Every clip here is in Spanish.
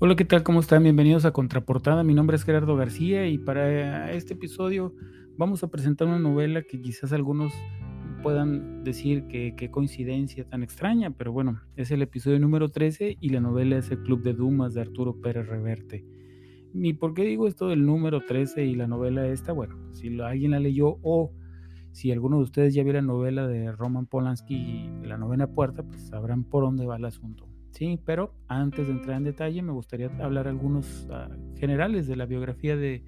Hola, ¿qué tal? ¿Cómo están? Bienvenidos a Contraportada. Mi nombre es Gerardo García y para este episodio vamos a presentar una novela que quizás algunos puedan decir que qué coincidencia tan extraña, pero bueno, es el episodio número 13 y la novela es El Club de Dumas de Arturo Pérez Reverte. ¿Y por qué digo esto del número 13 y la novela esta? Bueno, si alguien la leyó o si alguno de ustedes ya vio la novela de Roman Polanski, La novena puerta, pues sabrán por dónde va el asunto. Sí, pero antes de entrar en detalle me gustaría hablar algunos generales de la biografía de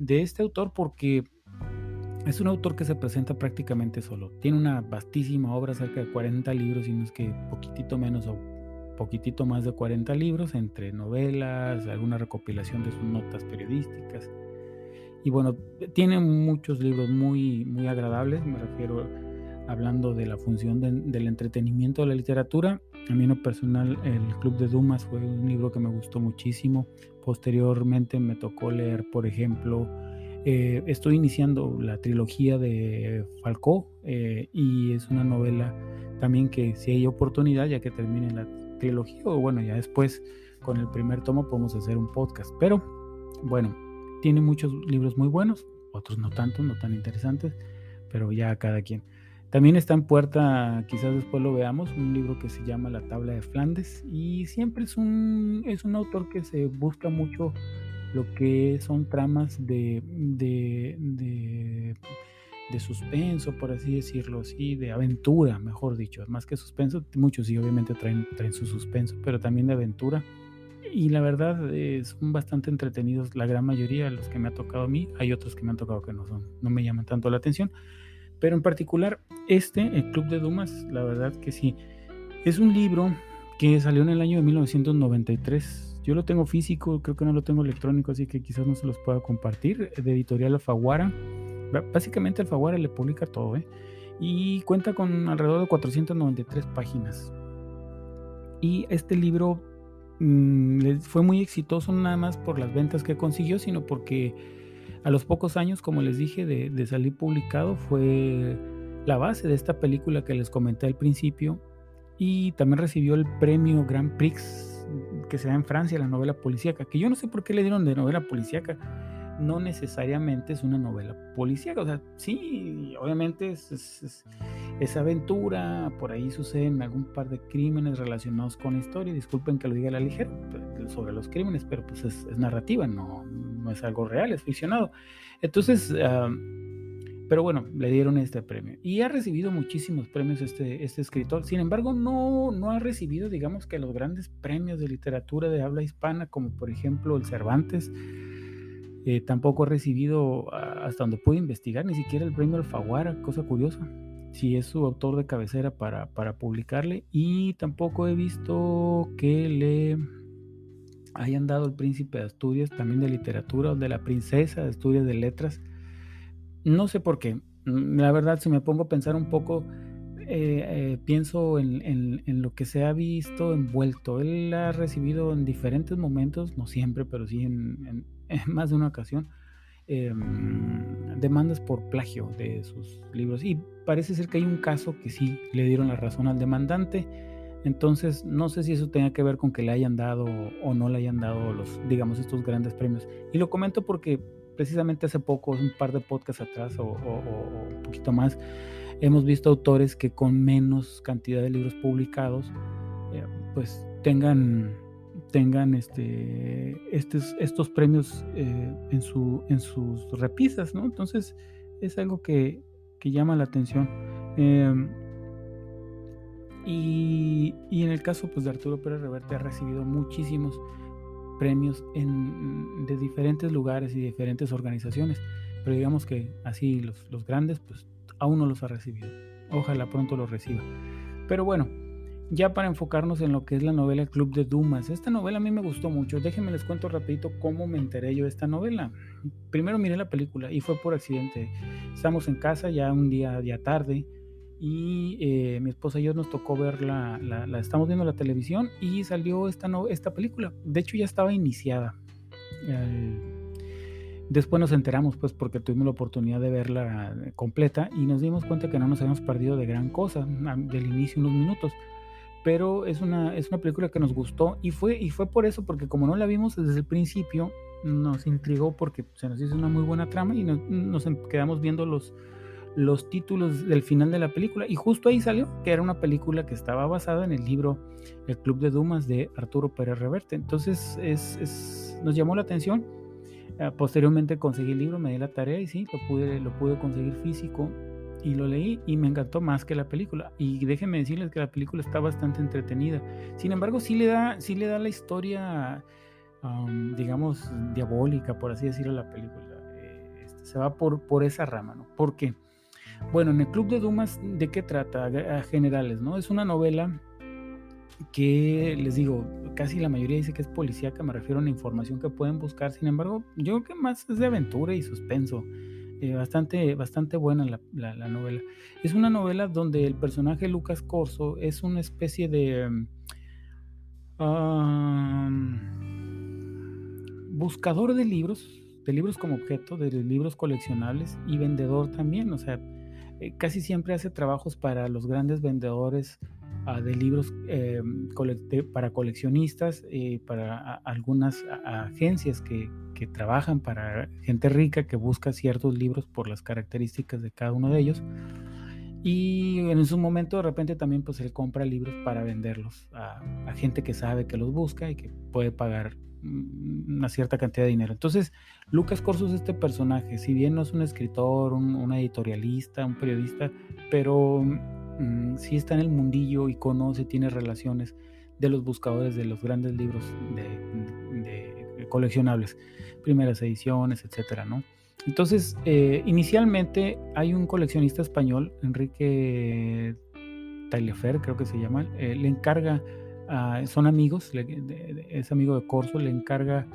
este autor porque es un autor que se presenta prácticamente solo. Tiene una vastísima obra, cerca de 40 libros, y no es que poquitito menos o poquitito más de 40 libros, entre novelas, alguna recopilación de sus notas periodísticas. Y bueno, tiene muchos libros muy, muy agradables, me refiero hablando de la función del entretenimiento de la literatura. A mí en lo personal, El Club de Dumas fue un libro que me gustó muchísimo. Posteriormente me tocó leer, por ejemplo, estoy iniciando la trilogía de Falcó, y es una novela también que si hay oportunidad, ya que termine la trilogía, o bueno, ya después con el primer tomo podemos hacer un podcast. Pero bueno, tiene muchos libros muy buenos, otros no tanto, no tan interesantes, pero ya cada quien. También está en puerta, quizás después lo veamos, un libro que se llama La Tabla de Flandes, y siempre es un autor que se busca mucho lo que son tramas de suspenso, por así decirlo, sí, de aventura, mejor dicho, más que suspenso. Muchos sí obviamente traen su suspenso, pero también de aventura. Y la verdad, son bastante entretenidos la gran mayoría, los que me ha tocado a mí. Hay otros que me han tocado que no me llaman tanto la atención, pero en particular El Club de Dumas, la verdad que sí. Es un libro que salió en el año de 1993. Yo lo tengo físico, creo que no lo tengo electrónico, así que quizás no se los pueda compartir, de editorial Alfaguara. Básicamente Alfaguara le publica todo, y cuenta con alrededor de 493 páginas. Y este libro fue muy exitoso, no nada más por las ventas que consiguió, sino porque a los pocos años, como les dije, de salir publicado, fue la base de esta película que les comenté al principio, y también recibió el premio Grand Prix que se da en Francia, la novela policíaca, que yo no sé por qué le dieron de novela policíaca. No necesariamente es una novela policíaca, o sea, sí, obviamente es aventura, por ahí suceden algún par de crímenes relacionados con la historia. Disculpen que lo diga a la ligera sobre los crímenes, pero pues es narrativa, no es algo real, es ficcionado. Entonces, pero bueno, le dieron este premio y ha recibido muchísimos premios este escritor. Sin embargo, no ha recibido, digamos, que los grandes premios de literatura de habla hispana, como por ejemplo el Cervantes. Tampoco ha recibido, hasta donde pude investigar, ni siquiera el premio Alfaguara, cosa curiosa, si es su autor de cabecera para publicarle. Y tampoco he visto que le hayan dado el Príncipe de Asturias, también de literatura, o de la Princesa de Asturias de letras. No sé por qué. La verdad, si me pongo a pensar un poco, pienso en lo que se ha visto envuelto. Él ha recibido en diferentes momentos, no siempre, pero sí en más de una ocasión, demandas por plagio de sus libros. Y parece ser que hay un caso que sí le dieron la razón al demandante. Entonces, no sé si eso tenga que ver con que le hayan dado o no le hayan dado digamos, estos grandes premios. Y lo comento porque precisamente hace poco, un par de podcasts atrás o un poquito más, hemos visto autores que con menos cantidad de libros publicados, pues tengan estos premios en sus repisas, ¿no? Entonces es algo que llama la atención. Y en el caso, pues, de Arturo Pérez Reverte, ha recibido muchísimos premios de diferentes lugares y diferentes organizaciones, pero digamos que así los grandes, pues aún no los ha recibido. Ojalá pronto los reciba. Pero bueno, ya para enfocarnos en lo que es la novela Club de Dumas. Esta novela a mí me gustó mucho. Déjenme les cuento rapidito cómo me enteré yo de esta novela. Primero miré la película y fue por accidente. Estamos en casa ya un día tarde, y mi esposa y yo nos tocó verla, la estamos viendo en la televisión y salió esta película. De hecho ya estaba iniciada. Después nos enteramos, pues, porque tuvimos la oportunidad de verla completa y nos dimos cuenta que no nos habíamos perdido de gran cosa del inicio, unos minutos. pero es una película que nos gustó y fue por eso, porque como no la vimos desde el principio, nos intrigó porque se nos hizo una muy buena trama y nos quedamos viendo los títulos del final de la película y justo ahí salió que era una película que estaba basada en el libro El Club de Dumas de Arturo Pérez Reverte. Entonces nos llamó la atención. Posteriormente conseguí el libro, me di la tarea y sí, lo pude conseguir físico y lo leí y me encantó más que la película. Y déjenme decirles que la película está bastante entretenida. Sin embargo, sí le da la historia, digamos, diabólica, por así decirlo, a la película. Se va por esa rama, ¿no? ¿Por qué? Bueno, en el Club de Dumas, ¿de qué trata? A generales, ¿no? Es una novela que, les digo, casi la mayoría dice que es policíaca, me refiero a una información que pueden buscar. Sin embargo, yo creo que más es de aventura y suspenso. Bastante buena la novela. Es una novela donde el personaje Lucas Corso es una especie de buscador de libros como objeto, de libros coleccionables y vendedor también. O sea, casi siempre hace trabajos para los grandes vendedores de libros, para coleccionistas, para algunas agencias que trabajan para gente rica que busca ciertos libros por las características de cada uno de ellos. Y en su momento de repente también pues él compra libros para venderlos a gente que sabe que los busca y que puede pagar una cierta cantidad de dinero. Entonces Lucas Corso es este personaje, si bien no es un escritor, un editorialista, un periodista, pero sí está en el mundillo y conoce, tiene relaciones de los buscadores de los grandes libros de coleccionables, primeras ediciones, etcétera, ¿no? Entonces, inicialmente hay un coleccionista español, Enrique Taillefer, creo que se llama, le encarga, son amigos, es amigo de Corso, le encarga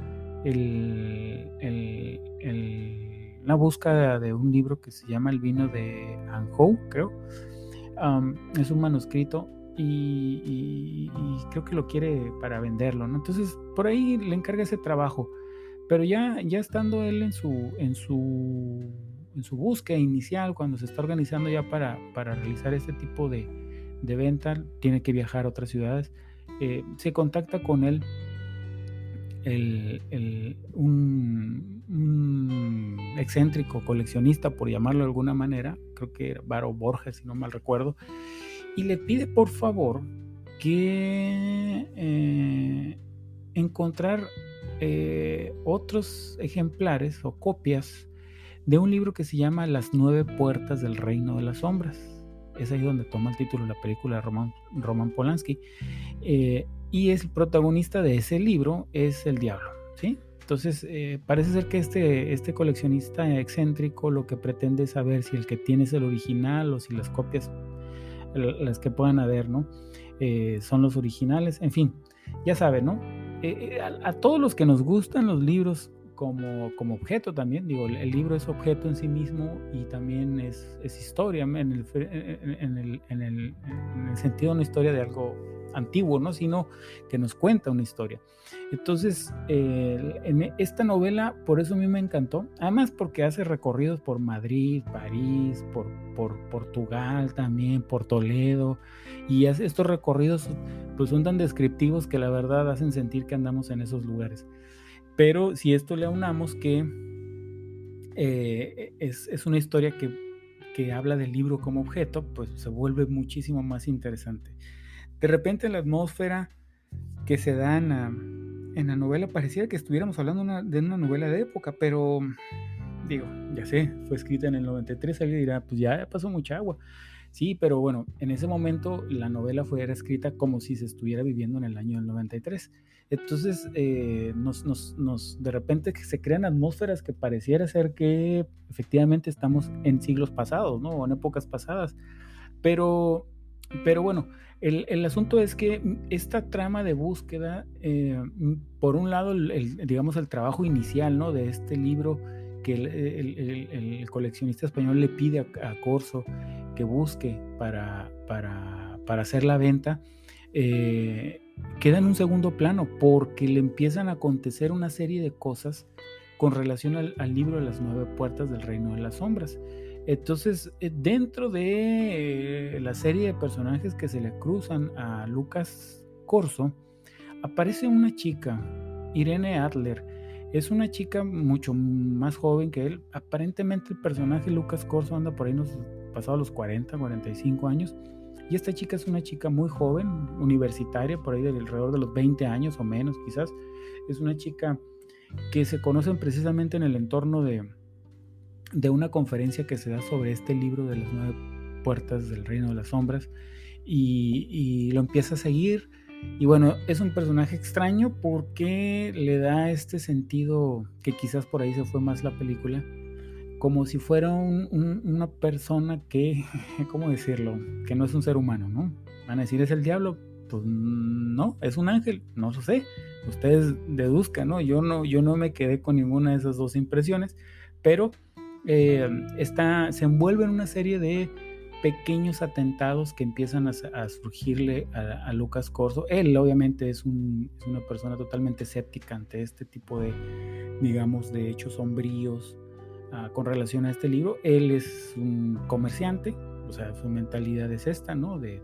la búsqueda de un libro que se llama El vino de Anjou, creo. Es un manuscrito y creo que lo quiere para venderlo, ¿no? Entonces, por ahí le encarga ese trabajo. Pero ya estando él en su búsqueda inicial, cuando se está organizando ya para realizar este tipo de venta, tiene que viajar a otras ciudades, se contacta con él un excéntrico coleccionista, por llamarlo de alguna manera, creo que era Varo Borges, si no mal recuerdo, y le pide por favor que encontrar otros ejemplares o copias de un libro que se llama Las 9 puertas del reino de las sombras. Es ahí donde toma el título la película de Roman Polanski, y el protagonista de ese libro es el diablo, ¿sí? Entonces parece ser que este coleccionista excéntrico lo que pretende es saber si el que tiene es el original o si las copias, las que puedan haber, ¿no? Son los originales, en fin, ya saben, ¿no? A todos los que nos gustan los libros como objeto también, digo, el libro es objeto en sí mismo y también es historia, en el sentido de una historia de algo antiguo, ¿no? Sino que nos cuenta una historia. Entonces, en esta novela, por eso a mí me encantó, además porque hace recorridos por Madrid, París, por Portugal también, por Toledo, y estos recorridos pues son tan descriptivos que la verdad hacen sentir que andamos en esos lugares. Pero si esto le aunamos que es una historia que habla del libro como objeto, pues se vuelve muchísimo más interesante. De repente la atmósfera que se da en la novela pareciera que estuviéramos hablando de una novela de época, pero digo, ya sé, fue escrita en el 93, alguien dirá, pues ya pasó mucha agua. Sí, pero bueno, en ese momento la novela era escrita como si se estuviera viviendo en el año del 93. Entonces, de repente se crean atmósferas que pareciera ser que efectivamente estamos en siglos pasados, ¿no? O en épocas pasadas. Pero bueno, el asunto es que esta trama de búsqueda, por un lado, digamos, el trabajo inicial, ¿no? De este libro que el coleccionista español le pide a Corso que busque para hacer la venta, queda en un segundo plano porque le empiezan a acontecer una serie de cosas con relación al libro de las 9 puertas del reino de las sombras. Entonces, dentro de la serie de personajes que se le cruzan a Lucas Corso, aparece una chica, Irene Adler. Es una chica mucho más joven que él. Aparentemente el personaje Lucas Corso anda por ahí pasado los 40, 45 años. Y esta chica es una chica muy joven, universitaria, por ahí alrededor de los 20 años o menos quizás. Es una chica que se conocen precisamente en el entorno de una conferencia que se da sobre este libro de las 9 puertas del reino de las sombras, y lo empieza a seguir. Y bueno, es un personaje extraño porque le da este sentido que quizás por ahí se fue más la película, como si fuera una persona que, ¿cómo decirlo? Que no es un ser humano, ¿no? Van a decir, ¿es el diablo? Pues no, es un ángel, no lo sé. Ustedes deduzcan, ¿no? Yo no me quedé con ninguna de esas dos impresiones, pero se envuelve en una serie de pequeños atentados que empiezan a surgirle a Lucas Corso. Él obviamente es una persona totalmente escéptica ante este tipo de, digamos, de hechos sombríos con relación a este libro. Él es un comerciante, o sea, su mentalidad es esta, ¿no? De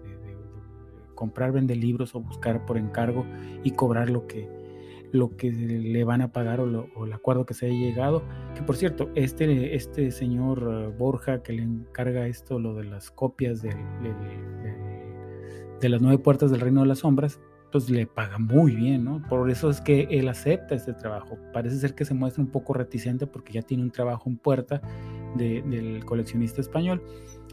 comprar, vender libros o buscar por encargo y cobrar lo que le van a pagar o el acuerdo que se haya llegado. Que por cierto, este señor Borja, que le encarga esto, lo de las copias de las 9 puertas del reino de las sombras, pues le paga muy bien, ¿no? Por eso es que él acepta este trabajo. Parece ser que se muestra un poco reticente porque ya tiene un trabajo en puerta del coleccionista español.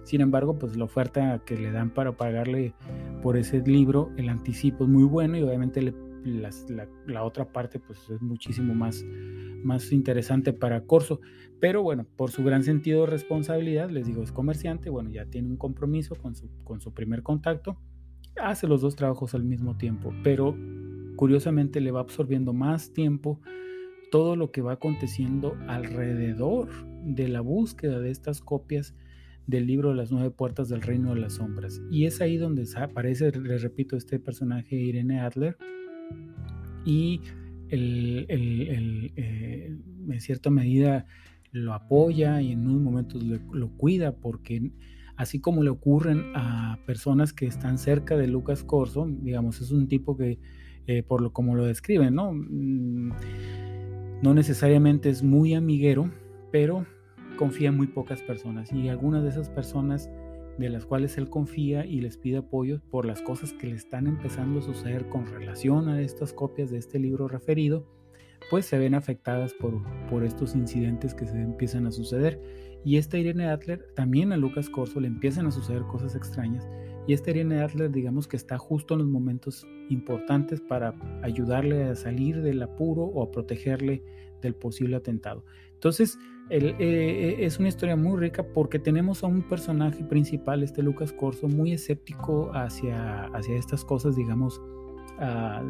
Sin embargo, pues la oferta que le dan para pagarle por ese libro, el anticipo es muy bueno, y obviamente la otra parte pues es muchísimo más interesante para Corso. Pero bueno, por su gran sentido de responsabilidad, les digo, es comerciante, bueno, ya tiene un compromiso con su primer contacto, hace los dos trabajos al mismo tiempo, pero curiosamente le va absorbiendo más tiempo todo lo que va aconteciendo alrededor de la búsqueda de estas copias del libro de las 9 puertas del reino de las sombras. Y es ahí donde aparece, les repito, este personaje Irene Adler, y en cierta medida lo apoya y en unos momentos lo cuida, porque así como le ocurren a personas que están cerca de Lucas Corso, digamos, es un tipo que, como lo describen, ¿no? No necesariamente es muy amiguero, pero confía en muy pocas personas, y algunas de esas personas de las cuales él confía y les pide apoyo por las cosas que le están empezando a suceder con relación a estas copias de este libro referido, pues se ven afectadas por estos incidentes que se empiezan a suceder. Y esta Irene Adler, también a Lucas Corso le empiezan a suceder cosas extrañas, y esta Irene Adler, digamos que está justo en los momentos importantes para ayudarle a salir del apuro o a protegerle del posible atentado. Entonces, es una historia muy rica porque tenemos a un personaje principal, este Lucas Corso, muy escéptico hacia estas cosas, digamos,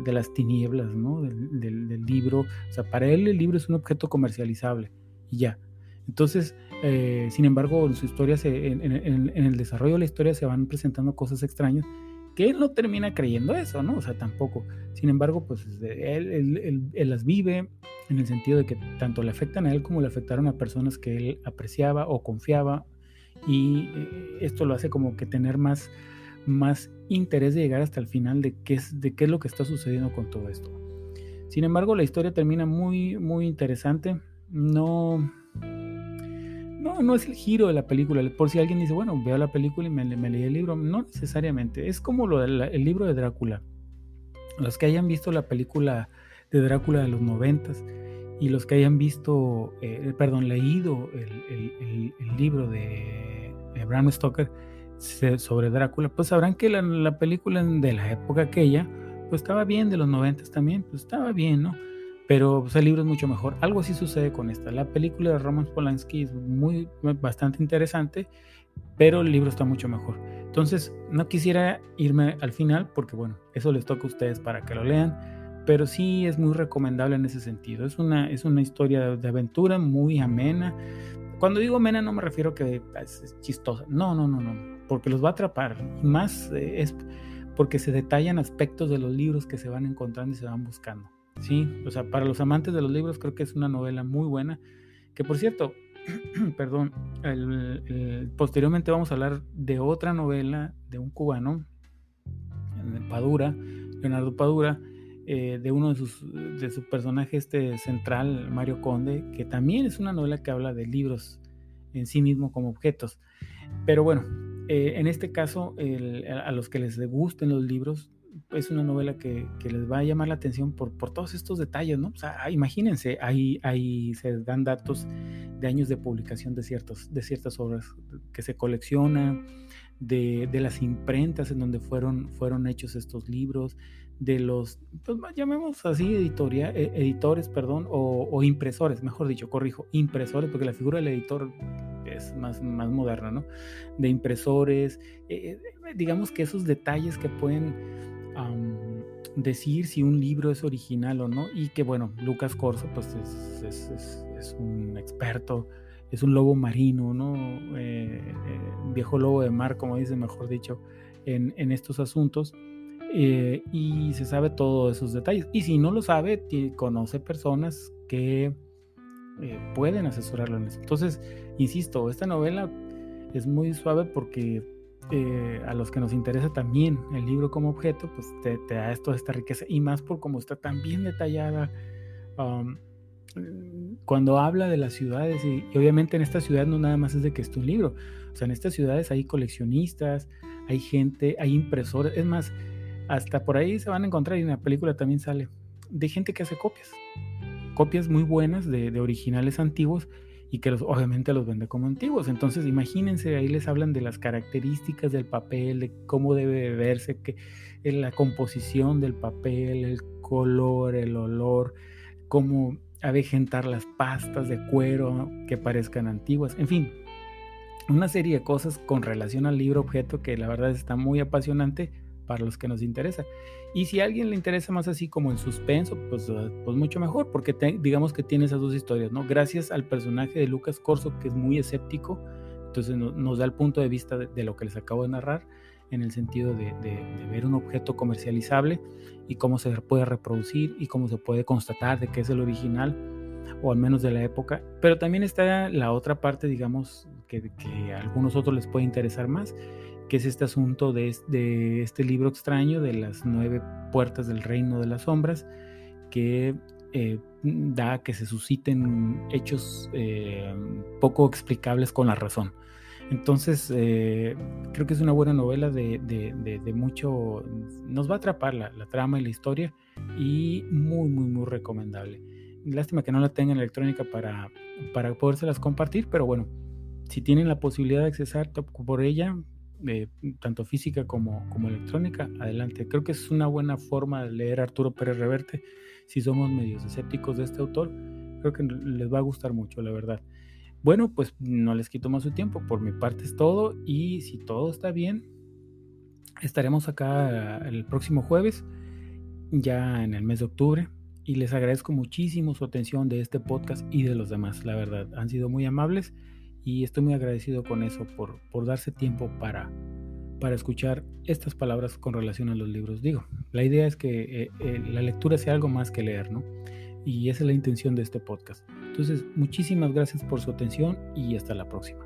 de las tinieblas, ¿no? Del libro. O sea, para él el libro es un objeto comercializable y ya. Entonces, sin embargo, en su historia, en el desarrollo de la historia se van presentando cosas extrañas que él no termina creyendo eso, ¿no? O sea, tampoco. Sin embargo, pues él las vive en el sentido de que tanto le afectan a él como le afectaron a personas que él apreciaba o confiaba, y esto lo hace como que tener más interés de llegar hasta el final de qué es lo que está sucediendo con todo esto. Sin embargo, la historia termina muy, muy interesante. No es el giro de la película. Por si alguien dice, bueno, veo la película y me leí el libro, no necesariamente. Es como el libro de Drácula. Los que hayan visto la película de Drácula de los 90s y los que hayan visto, leído el libro de Bram Stoker sobre Drácula, pues sabrán que la película de la época aquella, pues estaba bien, de los 90s también, pues estaba bien, ¿no? Pero pues, el libro es mucho mejor. Algo así sucede con esta. La película de Roman Polanski es bastante interesante, pero el libro está mucho mejor. Entonces, no quisiera irme al final porque, bueno, eso les toca a ustedes para que lo lean, pero sí es muy recomendable en ese sentido. Es una historia de aventura muy amena. Cuando digo amena no me refiero a que es chistosa. No, porque los va a atrapar. Y más es porque se detallan aspectos de los libros que se van encontrando y se van buscando. Sí, o sea, para los amantes de los libros creo que es una novela muy buena, que por cierto, perdón, posteriormente vamos a hablar de otra novela de un cubano, Padura, Leonardo Padura, de uno de sus personajes central, Mario Conde, que también es una novela que habla de libros en sí mismo como objetos. Pero bueno, en este caso, a los que les gusten los libros, es una novela que les va a llamar la atención por todos estos detalles, ¿no? O sea, imagínense, ahí se dan datos de años de publicación de ciertas obras que se coleccionan, de las imprentas en donde fueron hechos estos libros, de los, pues llamemos así, editores, perdón, o impresores, mejor dicho, corrijo, impresores, porque la figura del editor es más moderna, ¿no? De impresores, digamos que esos detalles que pueden decir si un libro es original o no, y que bueno, Lucas Corso pues es un experto, es un lobo marino, ¿no? Viejo lobo de mar, como dice, mejor dicho, en estos asuntos, y se sabe todos esos detalles. Y si no lo sabe, conoce personas que pueden asesorarlo en eso. Entonces, insisto, esta novela es muy suave porque a los que nos interesa también el libro como objeto, pues te da toda esta riqueza, y más por cómo está tan bien detallada. Cuando habla de las ciudades, y obviamente en esta ciudad no nada más es de que esté un libro, o sea, en estas ciudades hay coleccionistas, hay gente, hay impresores, es más, hasta por ahí se van a encontrar, y en la película también sale, de gente que hace copias muy buenas de originales antiguos, y que obviamente los vende como antiguos. Entonces imagínense, ahí les hablan de las características del papel, de cómo debe verse, la composición del papel, el color, el olor, cómo avejentar las pastas de cuero que parezcan antiguas, en fin, una serie de cosas con relación al libro objeto que la verdad está muy apasionante para los que nos interesa. Y si a alguien le interesa más así como en suspenso, pues mucho mejor, porque digamos que tiene esas dos historias, ¿no? Gracias al personaje de Lucas Corso, que es muy escéptico, entonces nos da el punto de vista de lo que les acabo de narrar, en el sentido de ver un objeto comercializable y cómo se puede reproducir y cómo se puede constatar de que es el original, o al menos de la época. Pero también está la otra parte, digamos, que a algunos otros les puede interesar más, que es este asunto de este libro extraño de las 9 puertas del reino de las sombras, que da que se susciten hechos poco explicables con la razón. Entonces, creo que es una buena novela de mucho, nos va a atrapar la trama y la historia, y muy, muy, muy recomendable. Lástima que no la tengan electrónica para podérselas compartir, pero bueno, si tienen la posibilidad de accesar por ella, tanto física como electrónica, adelante. Creo que es una buena forma de leer Arturo Pérez Reverte. Si somos medios escépticos de este autor, creo que les va a gustar mucho, la verdad. Bueno, pues no les quito más su tiempo. Por mi parte es todo, y si todo está bien, estaremos acá el próximo jueves, ya en el mes de octubre, y les agradezco muchísimo su atención de este podcast y de los demás. La verdad, han sido muy amables, y estoy muy agradecido con eso, por darse tiempo para escuchar estas palabras con relación a los libros. Digo, la idea es que la lectura sea algo más que leer, ¿no? Y esa es la intención de este podcast. Entonces, muchísimas gracias por su atención, y hasta la próxima.